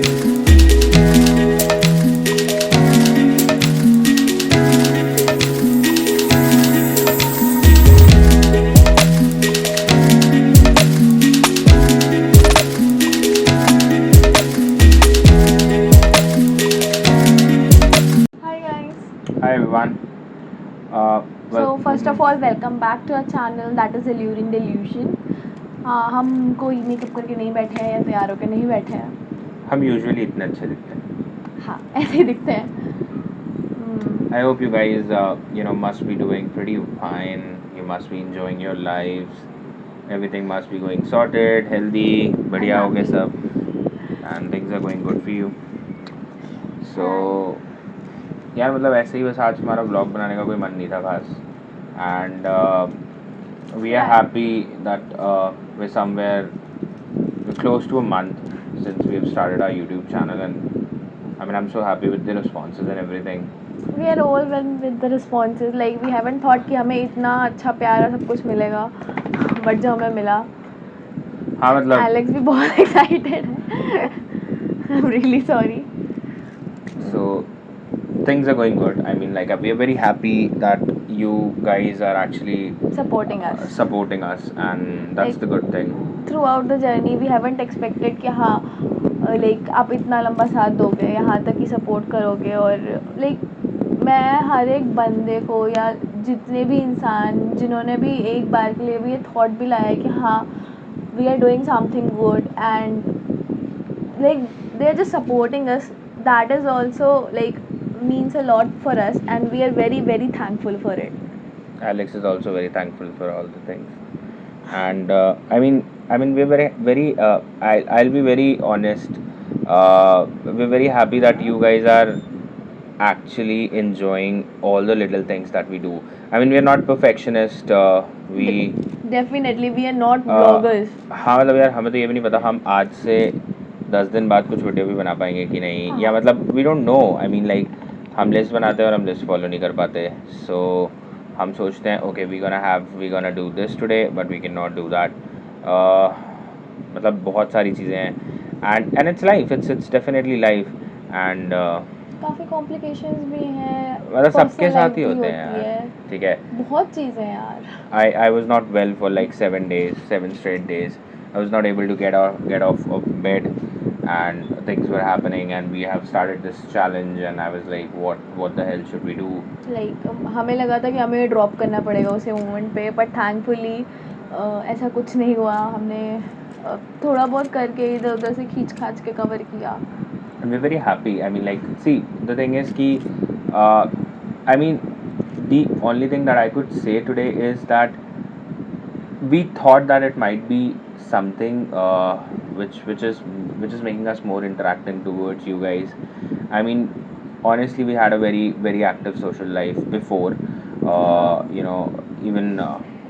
Hi guys. Hi everyone. So first of all, welcome back to our channel that is Alluring Delusion. हम कोई makeup करके नहीं बैठे हैं या तैयार होकर नहीं बैठे हैं. हम यूजुअली इतने अच्छे दिखते हैं. हाँ ऐसे ही दिखते हैं. I hope you guys must be doing pretty fine. You must be enjoying your lives. Everything must be going sorted, healthy, बढ़िया हो गए सब, and things are going good for you. So यार मतलब ऐसे ही बस आज हमारा ब्लॉग बनाने का कोई मन नहीं था खास, and we are happy that we're somewhere close to a month since we've started our YouTube channel, and I mean I'm so happy with the responses and everything. We are overwhelmed with the responses. Like we haven't thought कि हमें इतना अच्छा प्यारा सब कुछ मिलेगा, but जो हमें मिला. हाँ मतलब Alex भी बहुत excited है. I'm really sorry. So things are going good. I mean like we are very happy that you guys are actually supporting us. And that's Like, the good thing. Throughout the journey we haven't expected कि हाँ like आप इतना लंबा साथ दोगे, यहाँ तक ही support करोगे. और लाइक मैं हर एक बंदे को या जितने भी इंसान जिन्होंने भी एक बार के लिए भी ये थॉट भी लाया है कि हाँ we are doing something good and like they're just supporting us, that is also like means a lot for us and we are very very thankful for it. Alex is also very thankful for all the things, and I mean we're very I'll be very honest. We're very happy that you guys are actually enjoying all the little things that we do. I mean we're not perfectionist. We Definitely we are not vloggers. हाँ मतलब यार हमें तो ये भी नहीं पता हम आज से 10 दिन बाद कुछ वीडियो भी बना पाएंगे कि नहीं, या मतलब we don't know. I mean like हम लिस्ट बनाते हैं और हम लिस्ट फॉलो नहीं कर पाते. सो हम सोचते हैं okay we gonna do this today but we can not do that. मतलब बहुत सारी चीज़ें हैं and it's life, it's definitely life. And काफ़ी कॉम्प्लिकेशंस भी हैं, मतलब सबके personal साथ life ही भी होते हैं होती है. यार, ठीक है. बहुत चीज़ें हैं यार. I was not well for like 7 days, 7 straight days. I was not able to get off of bed, and things were happening, and we have started this challenge, and I was like, what the hell should we do? Like हमें लगा था कि हमें drop करना पड़ेगा उसे moment पे, but thankfully ऐसा कुछ नहीं हुआ. हमने थोड़ा बहुत करके इधर उधर से खींच खाच के कवर किया. And we're very happy. I mean, like, see, the thing is कि I mean, the only thing that I could say today is that we thought that it might be something which is making us more interacting towards you guys. I mean, honestly, we had a very active social life before.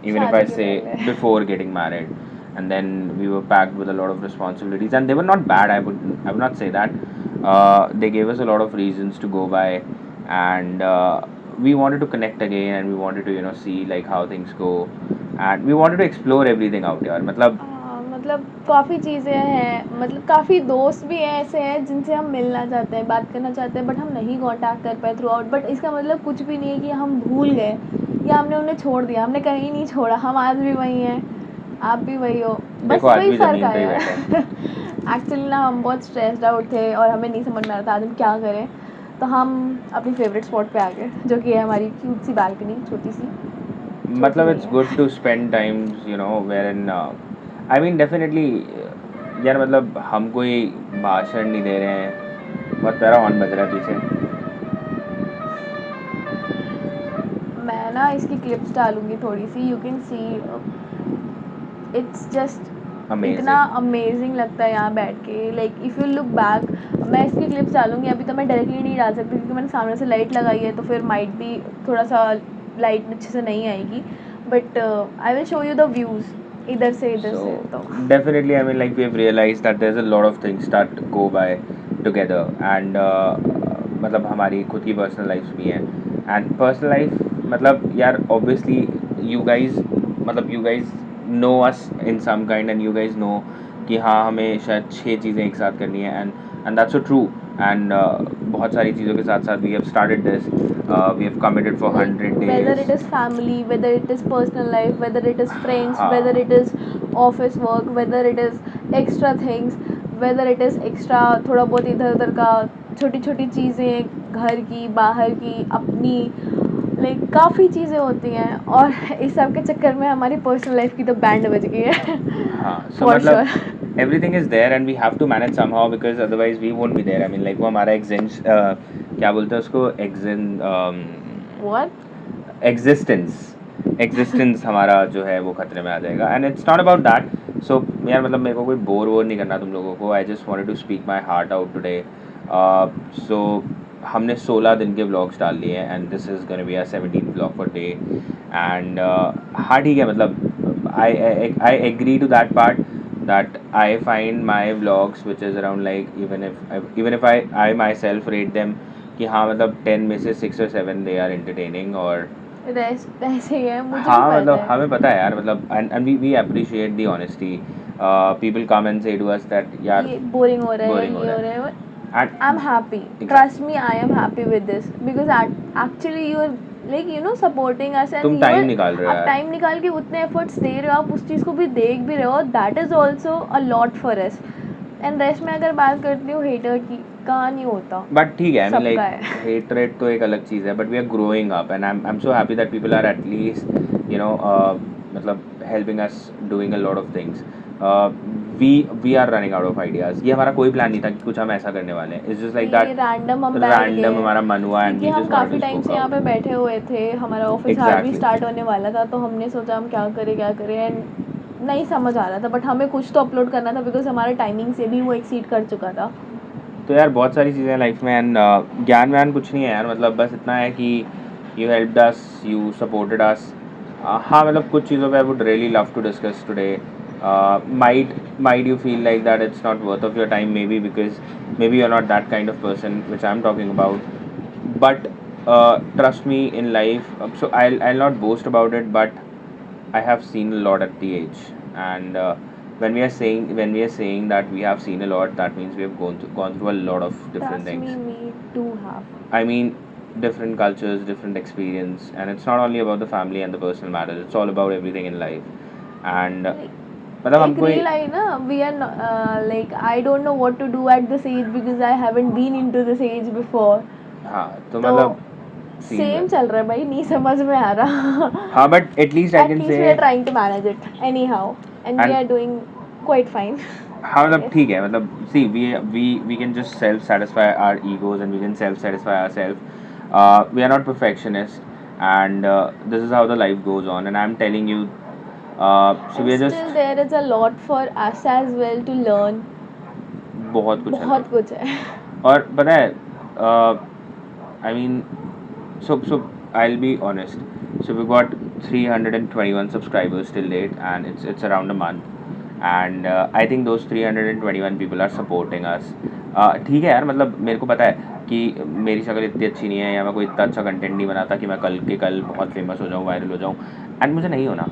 Even if I शादी के say पहले. before getting married, and then we were packed with a lot of responsibilities, and they were not bad. I would not say that. They gave us a lot of reasons to go by, and we wanted to connect again, and we wanted to see like how things go, and we wanted to explore everything out here. मतलब काफ़ी चीज़ें हैं, मतलब काफ़ी दोस्त भी हैं ऐसे हैं जिनसे हम मिलना चाहते हैं, बात करना चाहते हैं, बट हम नहीं कांटेक्ट कर पाए थ्रू आउट. बट इसका मतलब कुछ भी नहीं है कि हम भूल गए या हमने उन्हें छोड़ दिया. हमने कहीं नहीं छोड़ा, हम आज भी वही हैं, आप भी वही हो, बस वही फ़र्क आया है. एक्चुअली ना हम बहुत स्ट्रेस्ड आउट थे और हमें नहीं समझ में आ रहा था आज हम क्या करें, तो हम अपनी फेवरेट स्पॉट पे आ गए जो कि है हमारी क्यूट सी बालकनी, छोटी सी. मतलब it's good to spend times wherein I mean definitely यार मतलब हम कोई भाषण नहीं दे रहे हैं. बहुत प्यारा हॉर्न बज रहा है पीछे. मैं ना इसकी क्लिप्स डालूंगी थोड़ी सी, you can see. It's just Amazing. इतना अमेजिंग लगता है यहाँ बैठ के. Like if you look back, मैं इसकी क्लिप्स डालूंगी. अभी तो मैं डायरेक्टली नहीं डाल सकती क्योंकि मैंने सामने से लाइट लगाई है, तो फिर माइट भी थोड़ा सा लाइट अच्छे से नहीं आएगी. But I will show you the views इधर से So से. तो definitely I mean like we have realized that there's a lot of things that go by together, and मतलब हमारी खुद की पर्सनल लाइफ्स भी हैं, एंड पर्सनल लाइफ मतलब यार obviously you guys know us in some kind, and you guys know कि हाँ हमें शायद 6 चीज़ें एक साथ करनी है, and and that's so true. And बहुत सारी चीज़ों के साथ साथ we have started this, we have committed for 100 whether days. it is family, whether it is personal life, whether it is friends, हाँ. whether it is office work, whether it is extra things, whether it is extra थोड़ा बहुत इधर उधर का छोटी छोटी चीज़ें घर की बाहर की अपनी लाइक काफ़ी चीज़ें होती हैं और इस सब के चक्कर में हमारी पर्सनल लाइफ की तो बैंड बज गई है. हाँ, so For मतलब sure. everything is there and we have to manage somehow because otherwise we won't be there. I mean like वो हमारा क्या बोलते हैं उसको What? एग्जिस्टेंस हमारा जो है वो खतरे में आ जाएगा. And it's not about that. So यार मतलब मेरे को कोई बोर नहीं करना तुम लोगों को. I just wanted to speak my heart out today. So हमने 16 दिन के व्लॉग्स डाल लिए हैं and this is gonna be our 17th vlog for day. And हाँ ठीक है, मतलब I agree to that part that I find my vlogs which is around like even if I myself rate them कि हाँ मतलब 10 में से 6 or 7 they are entertaining. और रेस्ट ऐसे ही है मुझे हाँ भी मतलब पता है. हमें पता है यार मतलब and we appreciate the honesty. People come and say to us that यार ये बोरिंग हो रहा है boring हो ये रहा हो है. रहा है. And I'm happy. Trust me, I am happy with this because actually you are like you know supporting us and तुम you टाइम are निकाल रहे हो आप यार. टाइम निकाल के उतने एफर्ट्स दे रहे हो, आप उस चीज़ को भी देख भी रहे हो. That is also a lot for us. And rest में अगर बात करती हूँ हेटर की, कहाँ नहीं होता. बट ठीक है, आई मीन सबका लाइक है. हेटरेट तो एक अलग चीज़ है but we are growing up and I am so happy that people are at least मतलब helping us doing a lot of things. We are running out of ideas. ये हमारा कोई प्लान नहीं था कि कुछ हम ऐसा करने वाले हैं. इट्स जस्ट लाइक ये दैट रैंडम हम बैठ गए रैंडम हमारा मन हुआ एंड क्योंकि वी हम जस्ट काफ़ी वांटेड टू टाइम से स्पोक यहाँ पे आउट. बैठे हुए थे. हमारा ऑफिस आज भी एग्जैक्टली. स्टार्ट होने वाला था तो हमने सोचा हम क्या करें एंड नहीं समझ आ रहा था बट हमें कुछ तो अपलोड करना था बिकॉज हमारे टाइमिंग से भी वो एक्सीड कर चुका था. तो यार बहुत सारी चीज़ें लाइफ में एंड ज्ञान व्यान कुछ नहीं है यार. मतलब बस इतना है कि you helped us, you supported us. हाँ मतलब कुछ चीज़ों पे I would really love to discuss today. Might you feel like that it's not worth of your time maybe because maybe you're not that kind of person which I'm talking about. But trust me in life, so I'll not boast about it but I have seen a lot at the age. And when we are saying that we have seen a lot, that means we have gone through a lot of different Trust things. me do have. I mean, different cultures, different experience, and it's not only about the family and the personal matters. It's all about everything in life. And मतलब एक हमको reel आई ना we are like I don't know what to do at this age because I haven't been into this age before. हाँ तो तो मतलब same चल रहा है भाई, नहीं समझ में आ रहा. हाँ but at least I can At least we से are trying to manage it anyhow and we and are doing quite fine. हाँ मतलब Yes. ठीक है. मतलब सी we can just self satisfy our egos and we can self satisfy ourselves. We are not perfectionists and this is how the life goes on and I'm telling you. So we And are still just there is a lot for us as well to learn. बहुत कुछ है बहुत कुछ है. और पता है I mean so I'll be honest. So we got 321 subscribers till date and it's around a month. And I think those 321 people are supporting us. ठीक है यार मतलब मेरे को पता है कि मेरी शक्ल इतनी अच्छी नहीं है या मैं कोई इतना अच्छा कंटेंट नहीं बनाता कि मैं कल के कल बहुत फेमस हो जाऊँ, वायरल हो जाऊँ. एंड मुझे नहीं होना.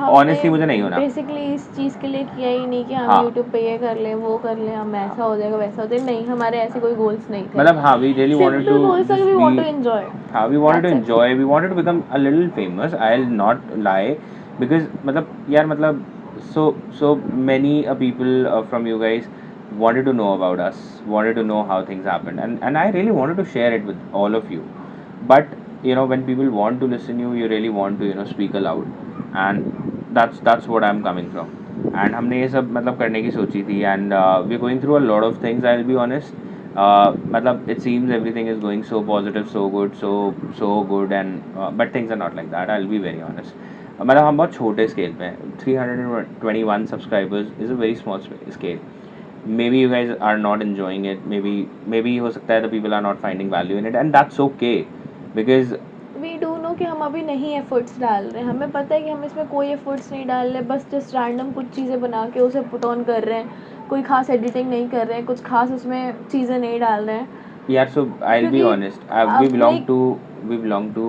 ऑनेस्टली मुझे नहीं होना. बेसिकली इस चीज़ के लिए किया ही नहीं कि हम हाँ. यूट्यूब पे ये कर लें वो कर लें, हम ऐसा हो जाएगा वैसा हो जाएगा. नहीं, हमारे ऐसे कोई गोल्स नहीं थे. मतलब हाँ we really wanted simple to goals है कि just we want to be enjoy. हाँ we wanted to That's it. enjoy, we wanted to become a little famous. I'll not lie because मतलब यार मतलब so many people from you guys wanted to know about us, wanted to know how things happened and I really wanted to share it with all of you. But when people want to listen you really want to speak aloud and that's what I'm coming from. And हमने ये सब मतलब करने की सोची थी and we're going through a lot of things. I'll be honest. मतलब it seems everything is going so positive, so good, so good and but things are not like that. I'll be very honest. मतलब हम बहुत छोटे scale पे हैं. 321 subscribers is a very small scale. Maybe you guys are not enjoying it. Maybe हो सकता है the people are not finding value in it and that's okay because we do know कि हम अभी नहीं एफर्ट्स डाल रहे हैं. हमें पता है कि हम इसमें कोई एफर्ट्स नहीं डाल रहे, बस जस्ट रैंडम कुछ चीज़ें बना के उसे पुट ऑन कर रहे हैं. कोई खास एडिटिंग नहीं कर रहे हैं, कुछ खास उसमें चीज़ें नहीं डाल रहे हैं. yeah. So I'll be क्योंकि honest. अब We belong to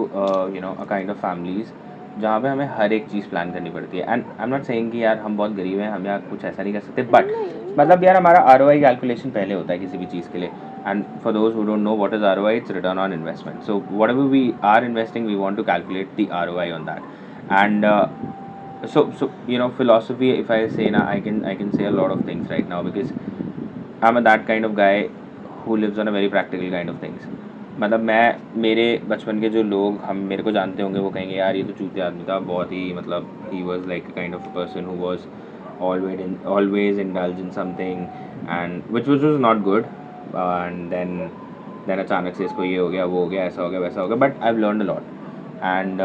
a kind of families जहाँ पे हमें हर एक चीज़ प्लान करनी पड़ती है. And I am not saying कि यार हम बहुत गरीब हैं, हम यहाँ कुछ ऐसा नहीं कर सकते. बट मतलब यार हमारा ROI कैलकुलेशन पहले होता है किसी भी चीज़ के लिए. And for those who don't know what is ROI, it's return on investment. So whatever we are investing, we want to calculate the ROI on that. And so philosophy, if I say now, I can say a lot of things right now because I'm that kind of guy who lives on a very practical kind of things. मतलब मैं मेरे बचपन के जो लोग हम मेरे को जानते होंगे वो कहेंगे यार ये तो चूतिया आदमी था बहुत ही मतलब he was like a kind of a person who was always indulged in something and which was not good and then अचानक से इसको ये हो गया वो हो गया ऐसा हो गया वैसा हो गया but I've learned a lot and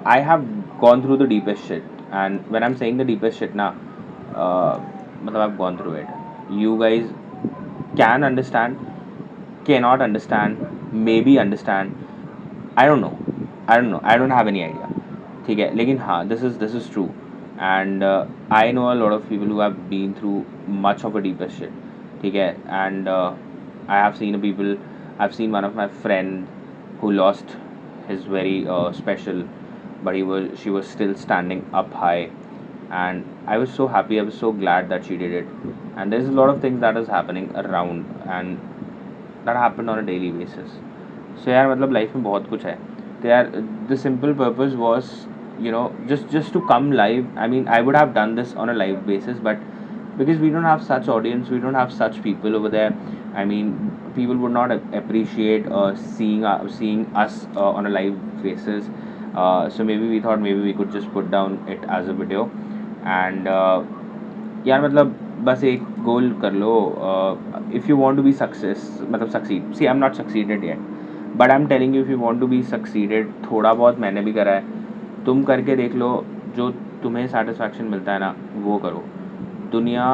I have gone through the deepest shit and when I'm saying the deepest shit ना मतलब I've gone through it. You guys can understand, cannot understand, maybe understand. I don't know. I don't have any idea. ठीक है लेकिन हाँ this is true and I know a lot of people who have been through much of a deepest shit. ठीक है and I have seen people. I've seen one of my friend who lost his very special, but she was still standing up high, and I was so happy. I was so glad that she did it. And there's a lot of things that is happening around, and that happened on a daily basis. So यार मतलब life में बहुत कुछ है. तो यार the simple purpose was just to come live. I mean I would have done this on a live basis, but because we don't have such audience, we don't have such people over there. I mean people would not appreciate seeing us on a live basis. So maybe we thought maybe we could just put down it as a video and यार मतलब बस एक गोल कर लो. If you want to be मतलब succeed, see I'm not succeeded yet, but I'm telling you if you want to be succeeded, थोड़ा बहुत मैंने भी करा है, तुम करके देख लो. जो तुम्हें सेटिस्फैक्शन मिलता है ना वो करो. दुनिया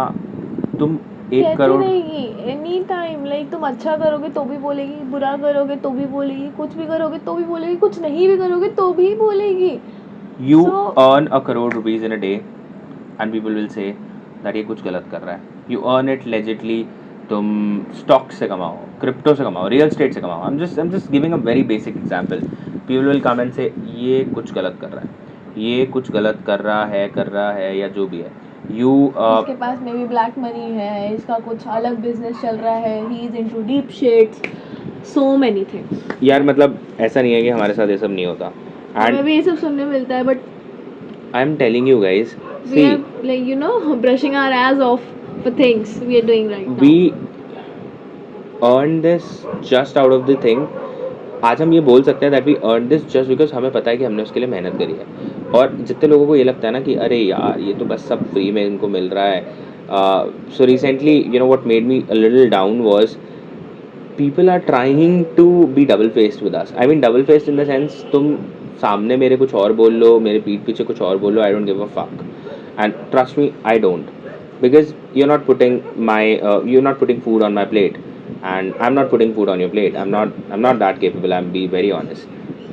तुम 1 करोड़ रहेगी एनी टाइम. लाइक तुम अच्छा करोगे तो भी बोलेगी, बुरा करोगे तो भी बोलेगी, कुछ भी करोगे तो भी बोलेगी, कुछ नहीं भी करोगे तो भी बोलेगी. You earn a crore rupees in a day and people will say that ये कुछ गलत कर रहा है. You earn it legitly. तुम स्टॉक से कमाओ, क्रिप्टो से कमाओ, रियल स्टेट से कमाओ. I'm just giving a very basic example. People will come and say ये कुछ गलत कर रहा है, ये कुछ गलत कर रहा है या जो भी है. इसके पास में भी ब्लैक मनी है, इसका कुछ अलग बिजनेस चल रहा है, he is into deep shades, so many things. यार मतलब ऐसा नहीं है कि हमारे साथ ये सब नहीं होता. हमें भी ये सब सुनने मिलता है, but I am telling you guys, we are like brushing our ass off for things we are doing right now. We earned this just out of the thing. आज हम ये बोल सकते हैं that we earned this just because हमें पता है कि हमने उसके लिए मेहनत करी है. और जितने लोगों को ये लगता है ना कि अरे यार ये तो बस सब फ्री में इनको मिल रहा है. So recently what made me a little down was people are trying to be double faced with us. I mean double faced in the sense तुम सामने मेरे कुछ और बोल लो, मेरे पीठ पीछे कुछ और बोल लो, I don't give a fuck. And trust me, I don't, because you're not putting food on my plate, and I'm not putting food on your plate. I'm not that capable. I'm be very honest.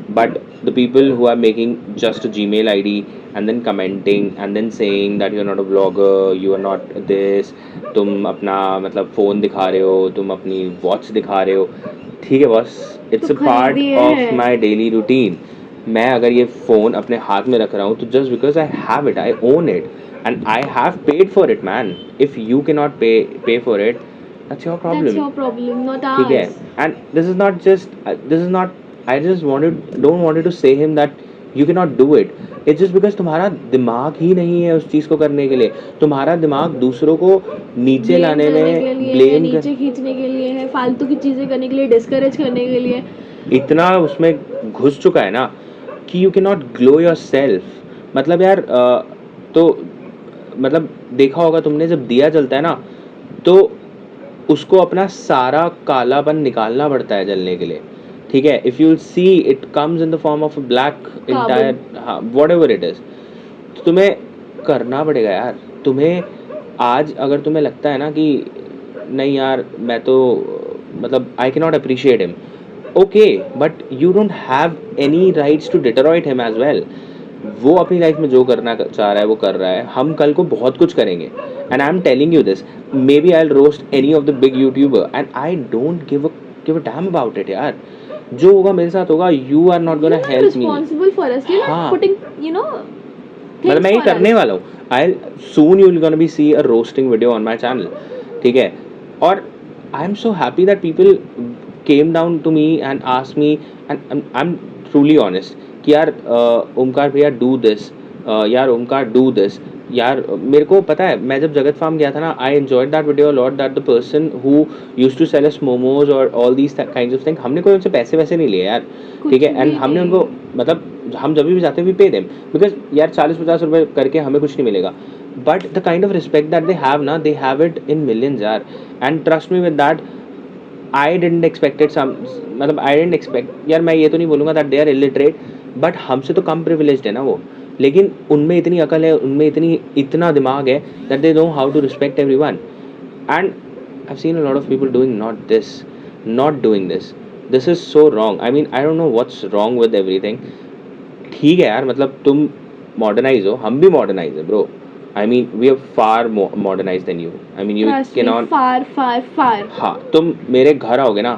But the people who are making just a Gmail ID and then commenting and then saying that you're not a vlogger, you are not this, तुम अपना मतलब phone दिखा रहे हो, तुम अपनी watch दिखा रहे हो, ठीक है boss, it's a part of my daily routine. मैं अगर ये फ़ोन अपने हाथ में रख रहा हूँ तो just because I have it, I own it and I have paid for it, man. If you cannot pay for it, that's your problem. That's your problem, not ours. ठीक है. And this is not I just don't wanted to say him that you cannot do it. It's just because तुम्हारा दिमाग ही नहीं है उस चीज़ को करने के लिए. तुम्हारा दिमाग दूसरों को नीचे लाने में, ब्लेम नीचे खींचने के लिए है, फालतू की चीज़ें करने के लिए, डिस्करेज करने के लिए इतना उसमें घुस चुका है ना कि you can not glow your self. मतलब यार तो मतलब देखा होगा तुमने जब दिया जलता है ना तो उसको अपना सारा कालापन निकालना पड़ता है जलने के लिए. ठीक है. If you see it comes in the form of black entire, हाँ व्हाटएवर इट इज़. तो तुम्हें करना पड़ेगा यार. तुम्हें आज अगर तुम्हें लगता है ना कि नहीं यार मैं तो मतलब I can not appreciate him, okay, but you don't have any rights to destroy him as well. वो अपनी लाइफ में जो करना चाह रहा है वो कर रहा है. हम कल को बहुत कुछ करेंगे and I am telling you this. Maybe I will roast any of the big YouTuber and I don't give a damn about it यार. जो होगा मेरे साथ होगा. You are not gonna help me. मतलब मैं ये करने वाला हूँ. I'll soon you're gonna be see a roasting video on my channel. ठीक है. और I am so happy that people came down to me and ask me, and I am truly honest कि यार ओमकार भैया डू दिस, यार Omkar do this. यार मेरे को पता है, मैं जब जगत फार्म गया था ना, I enjoyed that video lot, that the person who used to sell us momos और all these kinds of thing, हमने कोई उनसे पैसे वैसे नहीं लिए यार, ठीक है. एंड हमने उनको मतलब हम जब भी जाते वी पे देम, बिकॉज यार 40-50 रुपए करके हमें कुछ नहीं मिलेगा, but the kind of respect that they have ना, they have it in millions यार. And trust me with that, I didn't expected some, मतलब आई डिडंट एक्सपेक्ट, यार मैं ये तो नहीं बोलूँगा that they are illiterate, but हमसे तो कम प्रिविलेज्ड है ना वो, लेकिन उनमें इतनी अकल है, उनमें इतना दिमाग है that they know how to respect everyone. And I have seen a lot of people doing not doing this is so wrong. I mean I don't know what's wrong with everything. ठीक है यार, मतलब तुम modernise हो, हम भी modernise है bro. I mean, we are far more modernized than you. I mean, you cannot. far. हाँ, तुम मेरे घर आओगे ना,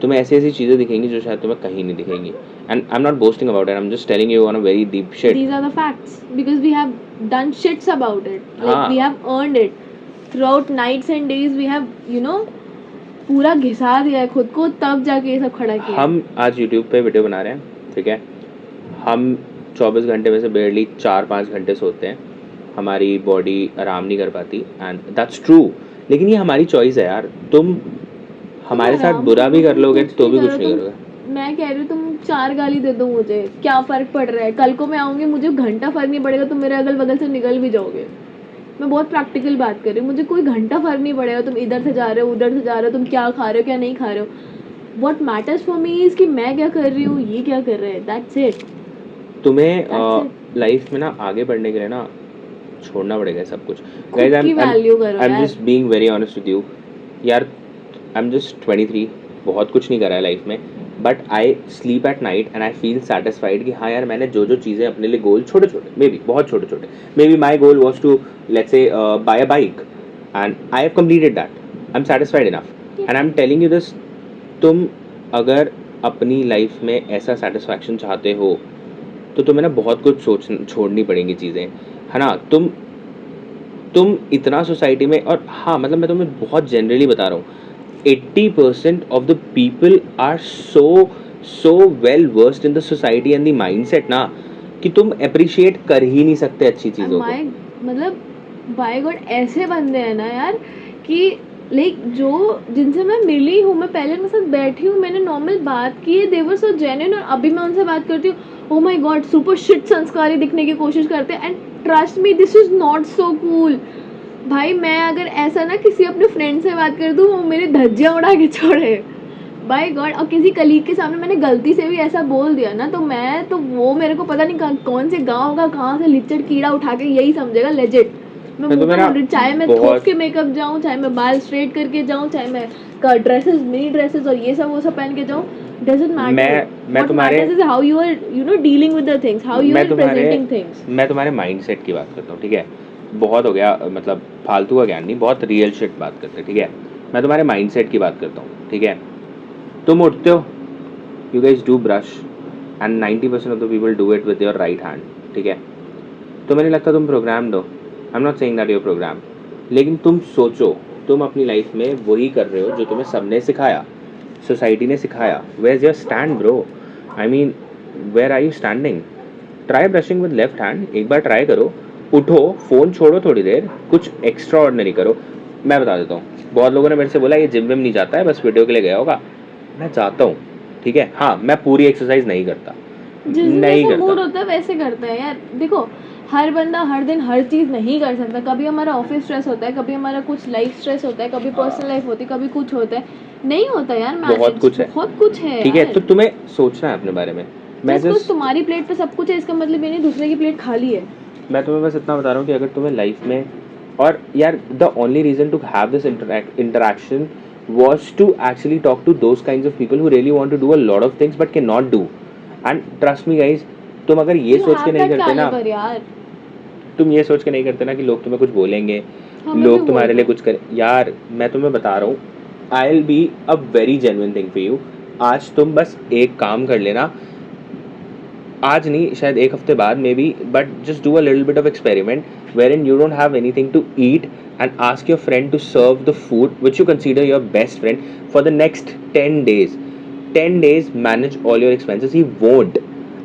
तुम्हें ऐसी ऐसी चीज़ें दिखेंगी जो शायद तुम्हें कहीं नहीं दिखेंगी. And I'm not boasting about it. I'm just telling you on a very deep shit. These are the facts because we have done shits about it. Like हाँ. we have earned it throughout nights and days. We have, you know, पूरा घिसा दिया है खुद को, तब जाके ये सब खड़ा किया. हम आज YouTube पे वीडियो बना रहे हैं, ठीक है. हम 24 घंटे में से बेरली 4-5 घंटे सोते हैं, हमारी बॉडी आराम नहीं कर पाती, एंड दैट्स ट्रू. लेकिन ये हमारी चॉइस है यार. तुम हमारे साथ बुरा भी कर लोगे तो भी कुछ नहीं करोगे. मैं कह रही हूँ तुम 4 गाली दे दो, मुझे क्या फर्क पड़ रहा है. कल को मैं आऊँगी, मुझे घंटा फर्क नहीं पड़ेगा, तुम मेरे अगल बगल से निकल भी जाओगे. मैं बहुत प्रैक्टिकल बात कर रही हूँ, मुझे कोई घंटा फर्क नहीं पड़ेगा. तुम इधर से जा रहे हो, उधर से जा रहे हो, तुम क्या खा रहे हो, क्या नहीं खा रहे हो. What matters for me is कि मैं क्या कर रही हूँ, ये क्या कर रहे हैं. That's it. तुम्हें लाइफ में ना आगे बढ़ने के लिए ना छोड़ना पड़ेगा सब कुछ. Guys, I'm just being very honest with you. यार I'm just 23, बहुत कुछ नहीं करा है लाइफ में, but I sleep at night and I feel satisfied कि हाँ यार मैंने जो जो चीज़ें अपने लिए गोल छोटे छोटे, मे बी बहुत छोटे छोटे, maybe my goal was to let's say buy a bike and I have completed that. I am satisfied enough and I am telling you this. तुम अगर अपनी लाइफ में ऐसा सेटिस्फैक्शन चाहते हो तो तुम्हें ना बहुत कुछ छोड़नी पड़ेंगी चीज़ें, है ना. तुम इतना सोसाइटी में, और हाँ मतलब मैं तुम्हें बहुत जनरली बता रहा हूँ, 80% of the people are so well versed in the society and the mindset ना कि तुम अप्रिशिएट कर ही नहीं सकते अच्छी चीज़ों को. मतलब बाय गॉड ऐसे बंदे हैं ना यार कि लाइक जो जिनसे मैं मिली हूँ, मैं पहले उनके साथ बैठी हूँ, मैंने नॉर्मल बात की है, दे वर सो जेन्युइन. और अभी मैं उनसे बात करती हूँ, oh my God super shit संस्कारी दिखने की कोशिश करते हैं. And trust me, this is not so cool. भाई मैं अगर ऐसा ना किसी अपने फ्रेंड से बात कर दूँ, वो मेरी धज्जियाँ उड़ा के छोड़े बाय गॉड. और किसी कलीग के सामने मैंने गलती से भी ऐसा बोल दिया ना, तो वो मेरे को पता नहीं कौन से गाँव का कहाँ से लिचड़ कीड़ा उठा के यही समझेगा लेजिट. मैं चाहे मैं थोक के मेकअप जाऊँ, चाहे मैं बाल स्ट्रेट करके जाऊँ, चाहे मैं ड्रेसेस मिनी ड्रेसेस और ये सब वो सब पहन के जाऊँ, doesn't matter. मैं तुम्हारे matters is how you are, you know, dealing with the things, how you are presenting things. मैं तुम्हारे माइंडसेट की बात करता हूँ, ठीक है. बहुत हो गया, मतलब फालतू का ज्ञान नहीं, बहुत रियल शिट बात करते हैं, ठीक है. मैं तुम्हारे माइंडसेट की बात करता हूँ, ठीक है. तुम उठते हो, you guys do brush and 90% of the people do it with your right hand, ठीक है. तो मैंने लगता तुम प्रोग्राम्ड हो. I am not saying that you are program, लेकिन तुम सोचो तुम अपनी लाइफ में वही कर रहे हो जो तुम्हें सबने सिखाया, सोसाइटी ने सिखाया. Where is your stand bro? I mean where are you standing? Try brushing with left hand, एक बार ट्राई करो. उठो, फ़ोन छोड़ो थोड़ी देर, कुछ एक्स्ट्रा ऑर्डिनरी करो. मैं बता देता हूँ, बहुत लोगों ने मेरे से बोला ये जिम विम नहीं जाता है, बस वीडियो के लिए गया होगा. मैं जाता हूँ, ठीक है. हाँ मैं पूरी एक्सरसाइज नहीं करता, नहीं करता. मूड होता है वैसे करता है यार. देखो हर बंदा हर दिन हर चीज़ नहीं कर सकता. कभी हमारा ऑफिस स्ट्रेस होता है, कभी हमारा कुछ लाइफ स्ट्रेस होता है, कभी पर्सनल लाइफ होती है, कभी कुछ होता है. नहीं होता यार, बहुत कुछ है, ठीक है. तो तुम्हें सोचना है अपने बारे में. मैं जस्ट तुम्हारी प्लेट पे सब कुछ है, इसका मतलब ये नहीं दूसरे की प्लेट खाली है. मैं तुम्हें बस इतना बता रहा हूँ कि अगर तुम्हें लाइफ में, और यार the only reason to have this interaction was to actually talk to those kinds of people who really want to do a lot of things but cannot do. And trust me guys, तुम अगर ये सोच के नहीं करते ना, तुम ये सोच के नहीं करते ना कि लोग तुम्हें कुछ बोलेंगे, लोग तुम्हारे लिए कुछ करें, यार मैं तुम्हें बता रहा हूँ, I'll be a very genuine thing for you. आज तुम बस एक काम कर लेना, आज नहीं शायद एक हफ्ते बाद may be, but just do a little bit of experiment wherein you don't have anything to eat and ask your friend to serve the food which you consider your best friend for the next 10 days. 10 days manage all your expenses. He won't.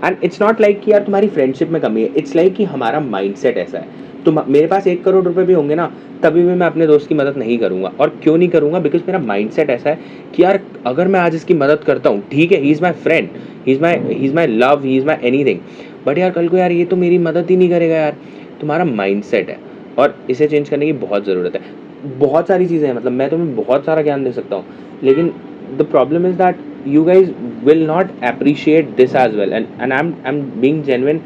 And it's not like कि यार तुम्हारी friendship में कमी है, it's like कि हमारा mindset ऐसा है. तुम मेरे पास 1 करोड़ रुपए भी होंगे ना, तभी भी मैं अपने दोस्त की मदद नहीं करूंगा. और क्यों नहीं करूंगा? बिकॉज मेरा माइंडसेट ऐसा है कि यार अगर मैं आज इसकी मदद करता हूँ, ठीक है, he is my friend, he is my love, he is my anything, but यार कल को यार ये तो मेरी मदद ही नहीं करेगा यार. तुम्हारा माइंडसेट है और इसे चेंज करने की बहुत ज़रूरत है. बहुत सारी चीज़ें हैं, मतलब मैं तुम्हें बहुत सारा ज्ञान दे सकता हूँ, लेकिन the problem is that you guys will not appreciate this as well, and I'm being genuine.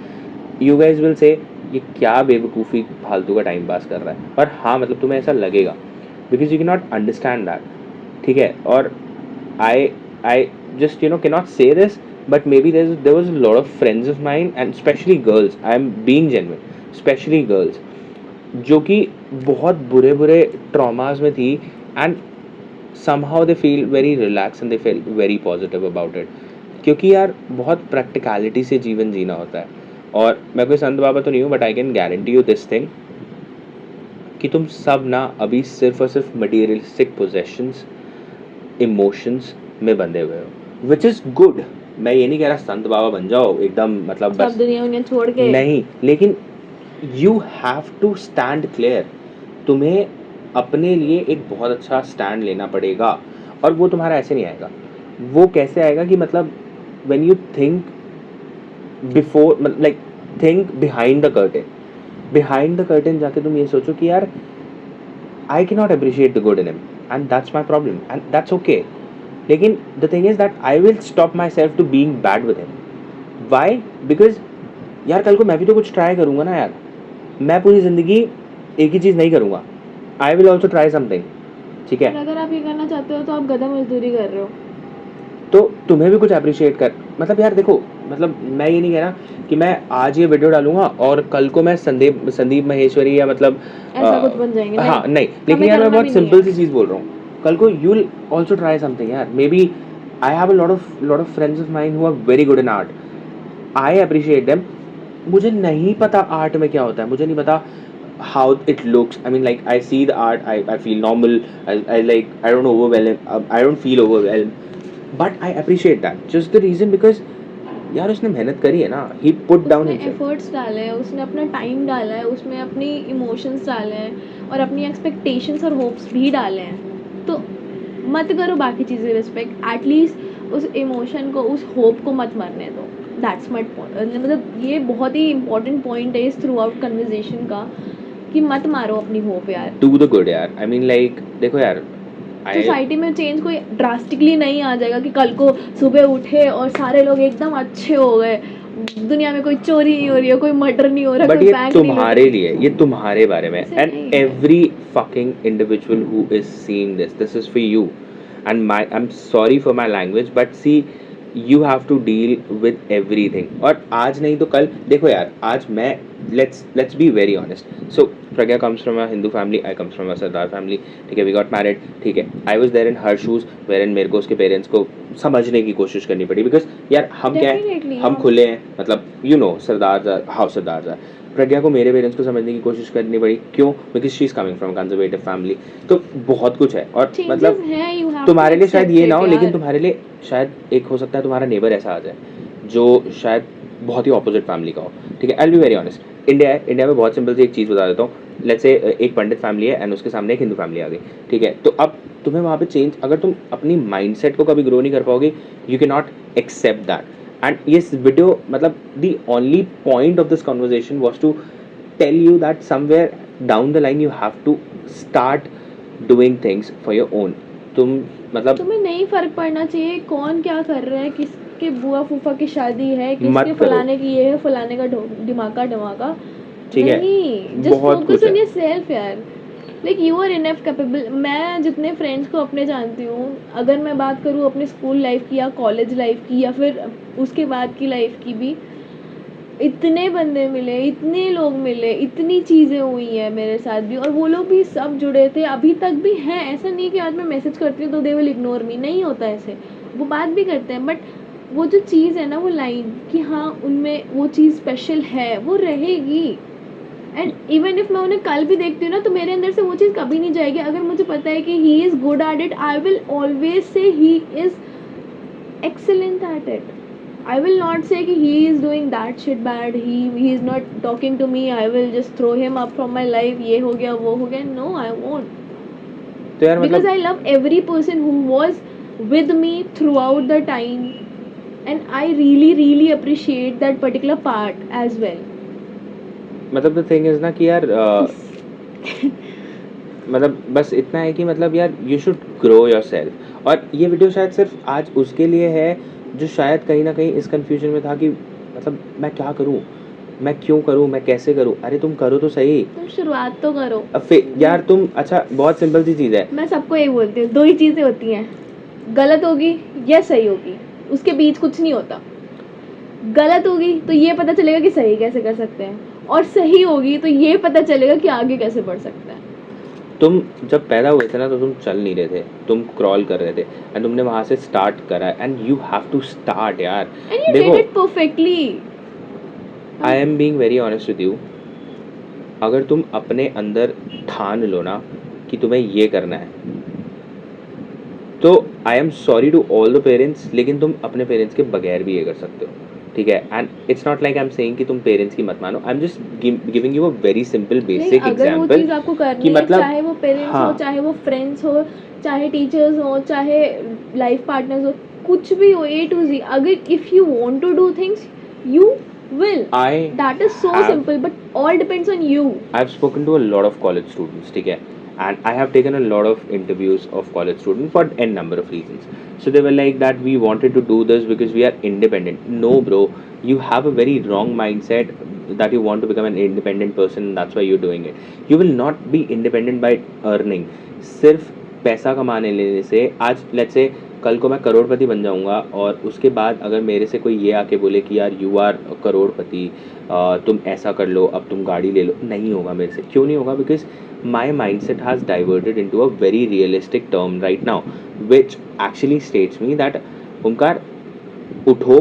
You guys will say ये क्या बेवकूफ़ी फालतू का टाइम पास कर रहा है, और हाँ मतलब तुम्हें ऐसा लगेगा because you cannot understand that. ठीक है. और I just cannot say this, but maybe there was a lot of friends of mine and especially girls, I'm being genuine, especially girls जो कि बहुत बुरे ट्रॉमास में थी, and somehow they feel very relaxed and they feel very positive about it. क्योंकि यार बहुत practicality से जीवन जीना होता है. और मैं कोई संत बाबा तो नहीं हूँ, but I can guarantee you this thing कि तुम सब ना अभी सिर्फ और सिर्फ मटीरियलिस्टिक पोजेशंस, इमोशंस में बंधे हुए हो, विच इज़ गुड. मैं ये नहीं कह रहा संत बाबा बन जाओ एकदम, मतलब बस सब दुनिया उन्हें छोड़ के नहीं, लेकिन you have to stand clear. तुम्हें अपने लिए एक बहुत अच्छा स्टैंड लेना पड़ेगा, और वो तुम्हारा ऐसे नहीं आएगा. वो कैसे आएगा कि मतलब when you think before, like think behind the curtain जाके तुम ये सोचो कि यार I can not appreciate the good in him, and that's my problem, and that's okay. लेकिन the thing is that I will stop myself to being bad with him. Why? Because यार कल को मैं भी तो कुछ try करूँगा ना यार. मैं पूरी ज़िंदगी एक ही चीज़ नहीं करूँगा. I will also try something. ठीक है. अगर आप ये करना चाहते हो तो आप गधा मजदूरी कर रहे हो. तो तुम्हें भी कुछ अप्रिशिएट कर, मतलब यार देखो, मतलब मैं ये नहीं कह रहा कि मैं आज ये वीडियो डालूंगा और कल को मैं संदीप महेश्वरी या मतलब ऐसा कुछ बन जाएंगे. हाँ नहीं, लेकिन यार मैं बहुत सिंपल सी चीज़ बोल रहा हूँ. कल को you will also try something यार. Maybe I have a lot of friends of mine who are very good in art. I appreciate them. मुझे नहीं पता आर्ट में क्या होता है, मुझे नहीं पता how it looks. I mean, like I see the art, I feel normal. I like, I don't overwhelm. I don't feel overwhelmed. But I appreciate that. Just the reason because यार उसने मेहनत करी है ना. He put down उसने himself. Efforts डाले हैं, उसने अपना टाइम डाला है, उसमें अपनी इमोशंस डाले हैं और अपनी एक्सपेक्टेशंस और होप्स भी डाले हैं. तो मत करो बाकी चीज़ें रिस्पेक्ट, एटलीस्ट उस इमोशन को, उस होप को मत मरने दो. That's my point. मतलब ये बहुत ही इंपॉर्टेंट पॉइंट है इस थ्रू आउट कन्वर्जेशन का, कि मत मारो अपनी होप यार. Do the good यार. I mean like देखो यार, सोसाइटी में चेंज कोई ड्रास्टिकली नहीं आ जाएगा कि कल को सुबह उठे और सारे लोग एकदम अच्छे हो गए, दुनिया में कोई चोरी नहीं हो रही है, कोई मर्डर नहीं हो रहा, बट कोई ये बैंक नहीं तुम्हारे लिए, ये तुम्हारे बारे में. ऐसे एंड नहीं है. Every fucking individual who is seeing this is for you. And my I am sorry for my language, but see you have to deal with everything. और आज नहीं तो कल देखो यार, आज मैं let's be very honest. So Pragya comes from a Hindu family, I comes from a Sardar family. ठीक है, we got married. ठीक है, I was there in her shoes, wherein मेरे को उसके पेरेंट्स को समझने की कोशिश करनी पड़ी, because यार हम क्या है, हम खुले हैं, मतलब you know सरदार हाउ सरदार. प्रज्ञा को मेरे पेरेंट्स को समझने की कोशिश करनी पड़ी. क्यों? Because she is coming from conservative family. तो बहुत कुछ है. और मतलब तुम्हारे लिए शायद ये ना हो, लेकिन तुम्हारे लिए शायद एक हो सकता है तुम्हारा नेबर ऐसा आ जाए जो शायद बहुत ही ऑपोजिट फैमिली का हो. ठीक है, आई will be very honest. India है, इंडिया में बहुत सिंपल सी एक चीज़ बता देता हूँ. लेट्स से एक पंडित फैमिली है एंड उसके सामने एक हिंदू फैमिली आ गई. ठीक है, तो अब तुम्हें वहाँ पे चेंज, अगर तुम अपनी माइंडसेट को कभी ग्रो नहीं कर पाओगे, you can not accept that. And yes, video, matlab the only point of this conversation was to tell you that somewhere down the line you have to start doing things for your own. तुम मतलब तुम्हें नहीं फर्क पड़ना चाहिए कौन क्या कर रहा है, किसके बुआ फूफा की शादी है, किसके फलाने की ये है, फलाने का दिमागा धमाका. ठीक है, नहीं, जस्ट फोकस ऑन योरसेल्फ यार. Like you are enough capable. मैं जितने फ्रेंड्स को अपने जानती हूँ, अगर मैं बात करूँ अपने स्कूल लाइफ की या कॉलेज लाइफ की या फिर उसके बाद की लाइफ की भी, इतने बंदे मिले, इतने लोग मिले, इतनी चीज़ें हुई हैं मेरे साथ भी, और वो लोग भी सब जुड़े थे, अभी तक भी हैं. ऐसा नहीं कि आज मैं मैसेज करती हूँ तो दे विल इग्नोर मी, नहीं होता ऐसे. वो बात भी करते हैं, बट वो जो चीज़ है ना, वो लाइन कि हाँ उनमें वो चीज़ स्पेशल है, वो रहेगी. एंड इवन इफ मैं उन्हें कल भी देखती हूँ ना, तो मेरे अंदर से वो चीज़ कभी नहीं जाएगी. अगर मुझे पता है कि he is good at it, I will always say he is excellent at it. I will not say कि he is doing that shit bad, he is not talking to me, I will just throw him up from my life, ये हो गया वो हो गया. No, I won't. तो यार Because मतलब I love every person who was with me throughout the time, and I really really appreciate that particular part as well. मतलब द थिंग इज ना कि यार मतलब बस इतना है कि मतलब यार यू शुड ग्रो योरसेल्फ. और ये वीडियो शायद सिर्फ आज उसके लिए है जो शायद कहीं ना कहीं इस कंफ्यूजन में था कि मतलब मैं क्या करूं, मैं क्यों करूं, मैं कैसे करूं. अरे तुम करो तो सही. तुम शुरुआत तो करो. अब यार तुम अच्छा बहुत सिंपल सी चीज़ है. मैं सबको यही बोलती हूँ, दो ही चीज़ें होती हैं, गलत होगी या सही होगी, उसके बीच कुछ नहीं होता. गलत होगी तो ये पता चलेगा कि सही कैसे कर सकते हैं, और सही होगी तो ये पता चलेगा कि आगे कैसे बढ़ सकते हैं. तुम जब पैदा हुए थे ना तो तुम चल नहीं रहे थे, तुम क्रॉल कर रहे थे एंड तुमने वहाँ से स्टार्ट करा and you have to start यार. And you देखो did it perfectly. I am being very honest with you. अगर तुम अपने अंदर ठान लो ना कि तुम्हें ये करना है, तो I am sorry to all the parents, लेकिन तुम अपने पेरेंट्स के बगैर भी ये कर सकते हो. ठीक है. And it's not like I am saying कि तुम पेरेंट्स की मत मानो. I am just giving you a very simple नहीं, बेसिक अगर वो एग्जांपल चीज़ आपको करनी कि है, मतलब चाहे वो पेरेंट्स हाँ हो, चाहे वो फ्रेंड्स हो, चाहे टीचर्स हो, चाहे लाइफ पार्टनर्स हो, कुछ भी हो, A to Z, अगर if you want to do things you will. I That is so have simple, but all depends on you. I've spoken to a lot of college students, ठीक है, and I have taken a lot of interviews of college students for n number of reasons. So they were like that we wanted to do this because we are independent. No, bro, you have a very wrong mindset that you want to become an independent person. And that's why you're doing it. You will not be independent by earning. सिर्फ पैसा कमाने लेने से आज let's say कल को मैं करोड़पति बन जाऊंगा और उसके बाद अगर मेरे से कोई ये आके बोले कि यार यू आर करोड़पति, तुम ऐसा कर लो, अब तुम गाड़ी ले लो, नहीं होगा मेरे से. क्यों नहीं होगा? Because my mindset has diverted into a very realistic term right now which actually states me that Omkar उठो,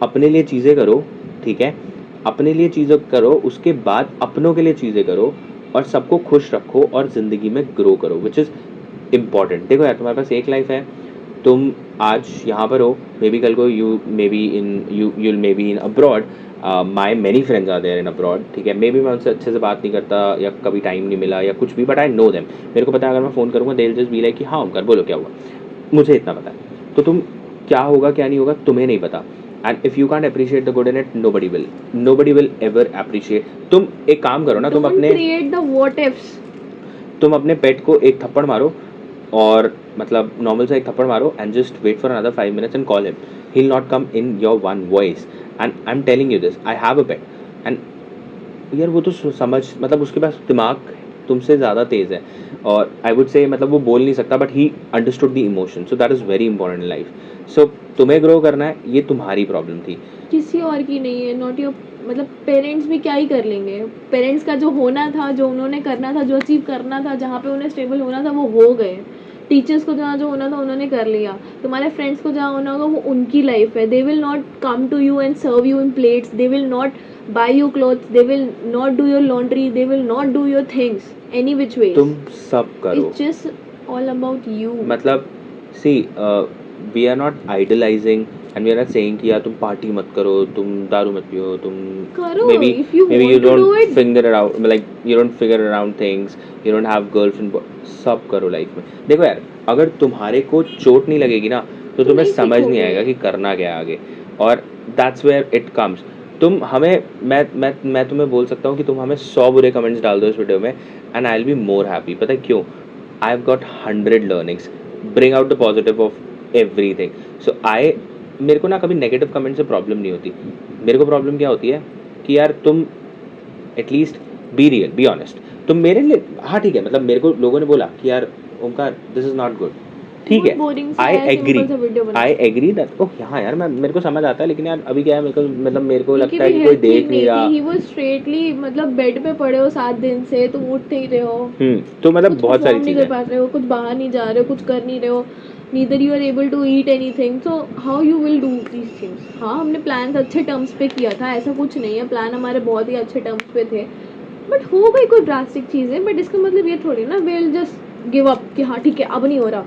अपने लिए चीज़ें करो. ठीक है, अपने लिए चीज़ें करो, उसके बाद अपनों के लिए चीज़ें करो और सबको खुश रखो और ज़िंदगी में ग्रो करो विच इज़ इम्पॉर्टेंट. देखो यार, तुम्हारे पास एक लाइफ है, तुम आज यहाँ पर हो, मे बी कल को you maybe in abroad. My many friends are there in abroad. ठीक है, मे बी मैं उनसे अच्छे से बात नहीं करता या कभी टाइम नहीं मिला या कुछ भी, बट आई नो देम. मेरे को पता है अगर मैं फ़ोन करूँगा they will just be like कि हाँ ओमकार बोलो क्या हुआ. मुझे इतना पता है. तो तुम क्या होगा क्या नहीं होगा तुम्हें नहीं पता. And if you can't appreciate the good in it, nobody will ever appreciate. तुम एक काम करो ना, तुम अपने क्रिएट द व्हाट इफ्स. तुम अपने पेट को एक थप्पड़ मारो और मतलब नॉर्मल सा एक थप्पड़ मारो and just wait for another 5 minutes and call him. He will not come in your one voice. And I am telling you this, I have a pet. एंड यार वो तो समझ मतलब उसके पास दिमाग तुमसे ज़्यादा तेज़ है और आई वुड से मतलब वो बोल नहीं सकता but he understood the emotion. So that is very important in life. So तुम्हें ग्रो करना है, ये तुम्हारी प्रॉब्लम थी, किसी और की नहीं है. नॉट योर, मतलब पेरेंट्स भी क्या ही कर लेंगे. पेरेंट्स का जो होना था, जो उन्होंने करना था, जो अचीव करना था, जहाँ पे उन्हें स्टेबल होना था वो हो गए. टीचर्स को जहाँ जो होना था उन्होंने कर लिया. तुम्हारे फ्रेंड्स को जहाँ होना होगा वो उनकी लाइफ है. They will not come to you and serve you in plates. They will not buy you clothes. They will not do your laundry. They will not do your things any which ways. तुम सब करो. It's just all about you. मतलब see, we are not idolizing and we are not saying कि यार तुम party मत करो, तुम दारू मत पियो, तुम करो. maybe If you maybe want you to do don't it, figure it out, like you don't figure around things, you don't have girlfriend. सब करो लाइफ में. देखो यार, अगर तुम्हारे को चोट नहीं लगेगी ना तो तुम्हें नहीं समझ नहीं सीखोगे. आएगा कि करना क्या है आगे. और that's where it comes. तुम हमें मैं तुम्हें बोल सकता हूँ कि तुम हमें 100 बुरे कमेंट्स डाल दो इस वीडियो में and I will be more happy. पता है क्यों? I have got 100 learnings. Bring out the positive of everything. So मेरे को ना कभी नेगेटिव कमेंट से प्रॉब्लम नहीं होती. मेरे को प्रॉब्लम क्या होती है कि यार तुम at least be real, be honest. तुम मेरे लिए हाँ ठीक है, मतलब मेरे को लोगों ने बोला कि यार Omkar this is not good. ठीक है, आई एग्री दैट ओह हाँ यार मैं मेरे को समझ आता है, लेकिन यार अभी क्या है मतलब मेरे को लगता है कि कोई देख नहीं रहा. ही वाज स्ट्रेटली मतलब बेड पे पड़े हो 7 दिन से, तुम उठ नहीं रहे हो. तो मतलब बहुत सारी चीजें नहीं कर पा रहे हो, कुछ बाहर नहीं जा रहे हो, कुछ कर नहीं रहे हो. neither you are able to eat anything, so how you will do these things. हाँ, हमने प्लान्स अच्छे टर्म्स पे किया था, ऐसा कुछ नहीं है. प्लान हमारे बहुत ही अच्छे टर्म्स पे थे, बट हो गई कोई ड्रास्टिक चीज़ें, बट इसका मतलब ये थोड़ी ना विल जस्ट गिव अप कि हाँ ठीक है अब नहीं हो रहा,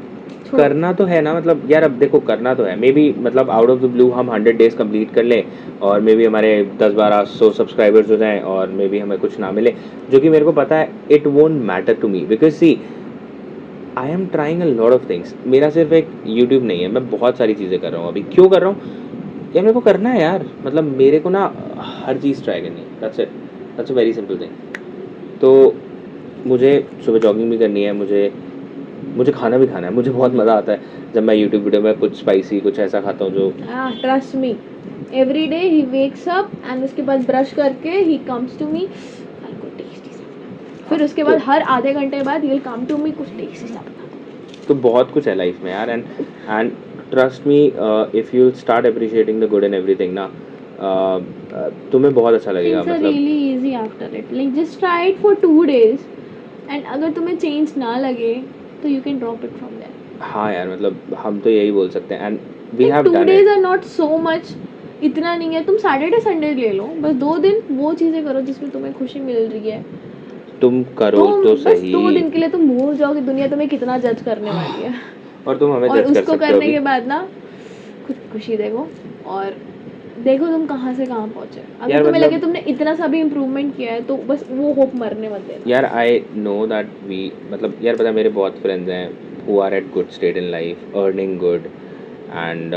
छोड़ो। करना तो है ना, मतलब यार अब देखो करना तो है, मे बी मतलब आउट ऑफ द ब्लू हम 100 डेज कंप्लीट कर लें और मे बी हमारे 10-12-100 सब्सक्राइबर्स हो जाएं और मे बी हमें कुछ ना मिले, जो कि मेरे को पता है it won't matter to me, because see I am trying a lot of things. मेरा सिर्फ एक यूट्यूब नहीं है, मैं बहुत सारी चीज़ें कर रहा हूँ अभी। क्यों कर रहा हूँ यार, मेरे को करना है यार, मतलब मेरे को ना हर चीज़ ट्राई करनी है, that's it, that's a very simple thing. तो मुझे सुबह जॉगिंग भी करनी है, मुझे खाना भी खाना है। मुझे बहुत मज़ा आता है जब मैं यूट्यूब वीडियो में कुछ स्पाइसी कुछ ऐसा खाता हूँ जो trust me, every day he wakes up and उसके बाद ब्रश करके ही कम्स टू मी को टेस्टी सा, फिर उसके बाद हर आधे घंटे बाद ही विल कम टू मी कुछ टेस्टी सा बना दो। तो बहुत कुछ है लाइफ में यार। And trust me, if you start appreciating the good in everything ना, तुम्हें बहुत अच्छा लगेगा। Things are मतलब really easy after it. Like just try it for 2 days, and अगर तुम्हें change ना लगे तो you can drop it from there. हाँ यार, मतलब हम तो यही बोल सकते हैं, and we Like have 2 done days it. are not so much. इतना नहीं है, तुम सैटरडे संडे ले लो, बस 2 दिन वो चीज़ें करो जिसमें तुम्हें खुशी मिल रही है। तुम करो तुम तो बस सही। 2 दिन के लिए तुम भूल जाओ कि दुनिया तुम्हें कितना जज करने वाली है। और तुम हमें और जज कर उसको सकते हो करने अभी। के बाद ना खुद खुशी देखो और देखो तुम कहाँ से कहाँ पहुँचे। अगर यार तुम्हें लगे मतलब तुमने इतना सा भी इम्प्रूवमेंट किया है तो बस वो होप मरने मत देना। यार आई नो दैट वी, मतलब यार पता है मेरे बहुत फ्रेंड्स हैं who are at good state in life, earning good and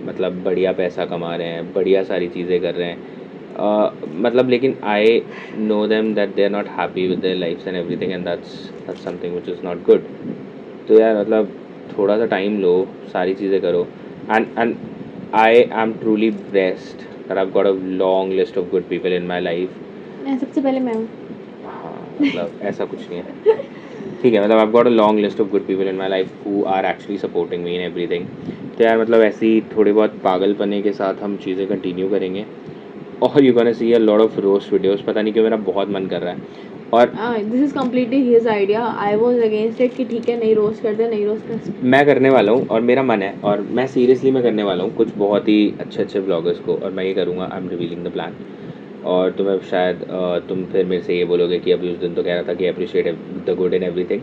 मतलब बढ़िया पैसा कमा रहे हैं, बढ़िया सारी चीज़ें कर रहे हैं। मतलब लेकिन I know them that they are not happy with their lifes and everything, and that's something which is not good. तो यार मतलब थोड़ा सा टाइम लो, सारी चीज़ें करो, and I am truly blessed that I have got a long list of good people in my life. सबसे पहले मैं हूँ। हाँ मतलब ऐसा कुछ नहीं है, ठीक है, मतलब I got a long list of good people in my life who are actually supporting me in everything. तो यार मतलब ऐसी थोड़ी बहुत पागलपने के साथ हम चीज़ें कंटिन्यू करेंगे और you gonna see a lot of roast videos. पता नहीं क्यों मेरा बहुत मन कर रहा है। और this is completely his idea, I was against it कि ठीक है नहीं रोस्ट करते, नहीं रोस्ट कर। मैं करने वाला हूँ और मेरा मन है और मैं सीरियसली मैं करने वाला हूँ कुछ बहुत ही अच्छे अच्छे ब्लॉगर्स को, और मैं ये करूँगा, I am revealing the plan. और तुम्हें शायद तुम फिर मेरे से ये बोलोगे कि अभी उस दिन तो कह रहा था कि appreciate the good in everything,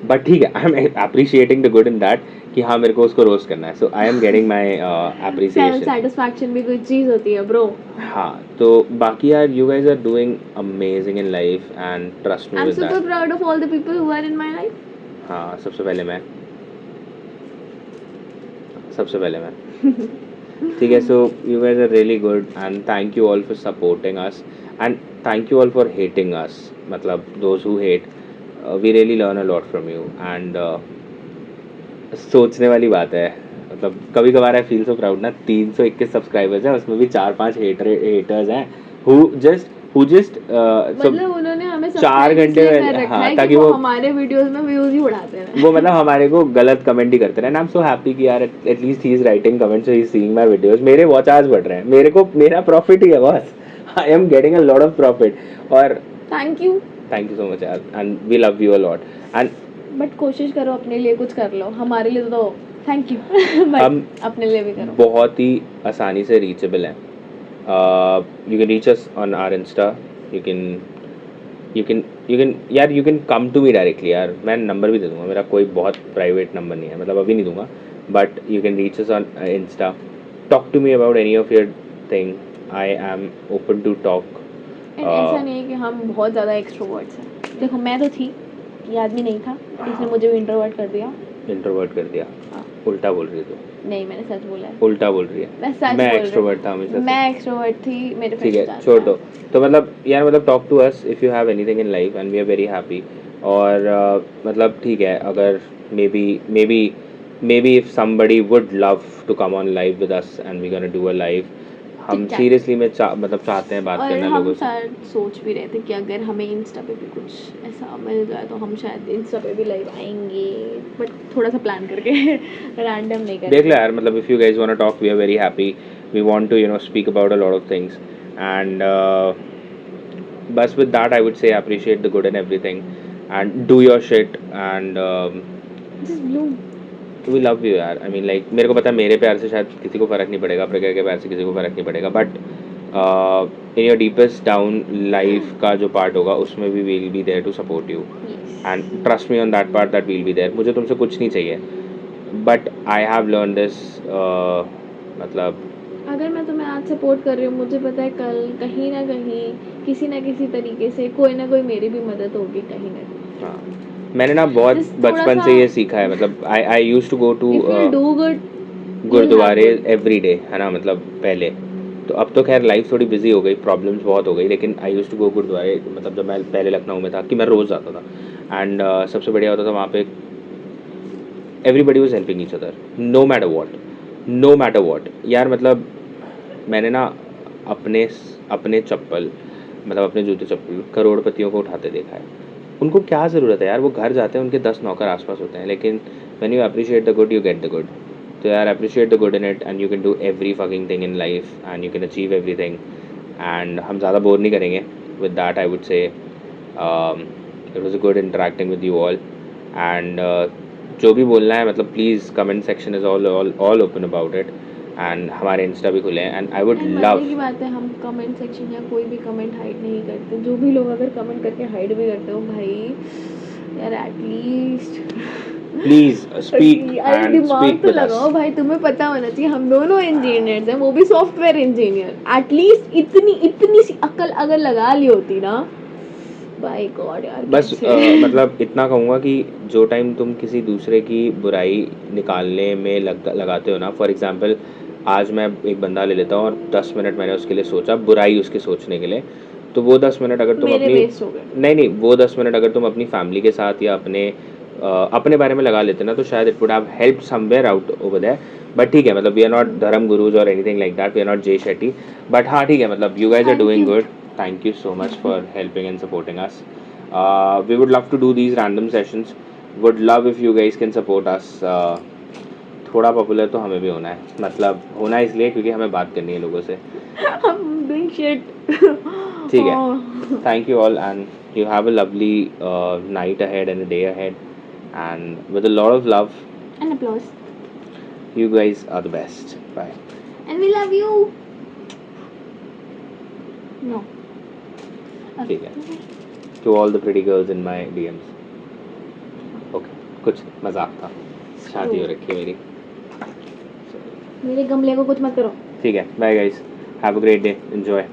but ठीक है, I am appreciating the good in that कि हाँ मेरे को उसको रोस्ट करना है, so I am getting myself appreciation. Satisfaction भी कोई चीज़ होती है ब्रो। हाँ तो बाकी यार you guys are doing amazing in life and trust me I am with super that. Proud of all the people who are in my life. हाँ सबसे पहले मैं, ठीक है। So you guys are really good and thank you all for supporting us and thank you all for hating us, मतलब those who hate, we really learn a lot from you. And सोचने वाली बात है, मतलब कभी कभार I feel so proud ना, 321 subscribers हैं, उसमें भी 4-5 हेटर्स हैं हु जस्ट मतलब उन्होंने हमें 4 सब्सक्राइब घंटे इसलिए कर रखा हाँ है कि ताकि वो वो हमारे वीडियोस में व्यूज ही उड़ाते रहे। वो मतलब हमारे को गलत कमेंट ही करते रहे। आई एम सो हैप्पी कि यार at least he is writing comments, he is seeing my videos, मेरे वॉच आवर्स बढ़ रहे हैं, मेरे को मेरा प्रॉफिट ही है बस। I am getting a lot of profit और थैंक यू सो मच यार, and we love you a lot. And but कोशिश करो अपने लिए कुछ कर लो, हमारे लिए तो थैंक यू बट हम अपने लिए भी करो। बहुत ही आसानी से रीचेबल हैं। You can reach us on our insta, you can यार you can come to me directly यार, मैं नंबर भी दे दूंगा, मेरा कोई बहुत प्राइवेट नंबर नहीं है, मतलब अभी नहीं दूंगा, but you can reach us on Insta, talk to me about any of your thing, I am open to talk. And ऐसा नहीं है कि हम बहुत ज़्यादा एक्सट्रोवर्ट्स हैं, देखो मैं तो थी, ये आदमी नहीं था, इसने मुझे भी इंट्रोवर्ट कर दिया। इंट्रोवर्ट कर दिया? हाँ। उल्टा बोल रही है तू, नहीं मैंने सच बोला है। उल्टा बोल रही है। मैं सच मैं बोल एक्सट्रोवर्ट था रही हमेशा हूँ, से। मैं एक्सट्रोवर्ट थी, मेरे ठीक है फ्रेंड्स छोड़ दो। तो मतलब यार मतलब talk to us if you have anything in life and we are very happy. और मतलब ठीक है, अगर maybe if somebody would love to come on live with us and we gonna do a live, हम ठीक है। Seriously में मतलब चाहते हैं बात और करना हम लोगों से। शायद सोच भी रहे थे कि अगर हमें इंस्टा पे भी कुछ ऐसा मिल जाए तो हम शायद इंस्टा पे भी लाइव आएंगे, बट थोड़ा सा प्लान करके रैंडम नहीं देख करेंगे। लो यार, मतलब if you guys want to talk we are very happy, we want to speak about a lot of things and बस with that I would say appreciate the good in everything and do your shit and Just bloom. we love you यार। I mean like मेरे को पता है मेरे प्यार से शायद किसी को फ़र्क नहीं पड़ेगा, प्रज्ञा के प्यार से किसी को फ़र्क नहीं पड़ेगा, but in your deepest down life का जो पार्ट होगा उसमें भी we'll be there to support you and trust me on that part that we'll be there. मुझे तुमसे कुछ नहीं चाहिए but I have learn this. मतलब अगर मैं तुम्हें आज सपोर्ट कर रही हूँ, मुझे पता है कल कहीं ना कहीं किसी ना किसी तरीके से कोई ना कोई मेरी भी मदद होगी कहीं ना कहीं. हाँ, मैंने ना बहुत Just थोड़ा बचपन सा से ये सीखा है. मतलब I used to go to if you do good गुरुद्वारे एवरी डे, है ना. मतलब पहले तो, अब तो खैर लाइफ थोड़ी बिजी हो गई, प्रॉब्लम्स बहुत हो गई, लेकिन आई यूज्ड टू गो गुरुद्वारे. मतलब जब मैं पहले लखनऊ में था कि मैं रोज़ जाता था. एंड सबसे बढ़िया होता था वहाँ पे everybody was helping each other no matter what, no matter what. यार मतलब मैंने ना अपने अपने चप्पल, मतलब अपने जूते चप्पल करोड़पतियों को उठाते देखा है. उनको क्या ज़रूरत है यार, वो घर जाते हैं उनके 10 नौकर आसपास होते हैं, लेकिन when you appreciate the good you get the good. तो यार appreciate the good in it and you can do every fucking thing in life and you can achieve everything. And हम ज़्यादा बोर नहीं करेंगे. With that I would say it was a good interacting with you all. And जो भी बोलना है मतलब please comment section is all open about it. And हमारे इंस्टा भी खुले हैं एंड आई वुड मजे लव. की बात है, हम कमेंट सेक्शन या कोई भी कमेंट हाइड नहीं करते. जो भी लोग अगर कमेंट करके हाइड भी करते हो भाई, यार एटलीस्ट प्लीज स्पीक अरे एंड दिमाग स्पीक तो विद अस. लगाओ भाई. तुम्हें पता होना चाहिए हम दोनों इंजीनियर्स हैं, वो भी सॉफ्टवेयर इंजीनियर. एटलीस्ट इतनी इतनी सी अक्ल अगर लगा ली होती ना, बाय गॉड यार. बस कैसे मतलब इतना कहूँगा कि जो टाइम तुम किसी दूसरे की बुराई निकालने में लगाते हो ना, फॉर एग्जांपल आज मैं एक बंदा ले लेता हूँ और 10 मिनट मैंने उसके लिए सोचा बुराई उसके सोचने के लिए, तो वो 10 मिनट अगर तुम मेरे अपनी वेस्ट हो गए. नहीं वो 10 मिनट अगर तुम अपनी फैमिली के साथ या अपने बारे में लगा लेते ना, तो शायद it would have help somewhere out over there. But ठीक है, मतलब we are not dharma gurus और anything like that, we are not Jay Shetty. But हाँ ठीक है, मतलब you guys are Thank doing you. good. Thank you so much for helping and supporting us. We would love to do these random sessions. Would love if you guys can support us. थोड़ा popular तो हमें भी होना है, मतलब होना है इसलिए क्योंकि हमें बात करनी है लोगों से. Big shit. ठीक है. Oh. Thank you all and you have a lovely night ahead and a day ahead, and with a lot of love. And applause. You guys are the best. Bye. And we love you. No. ठीक है. To all the pretty girls in my DMs. Okay. कुछ मजाक था. शादी हो रखी है मेरी. मेरे गमले को कुछ मत करो. ठीक है. Bye guys. Have a great day. Enjoy.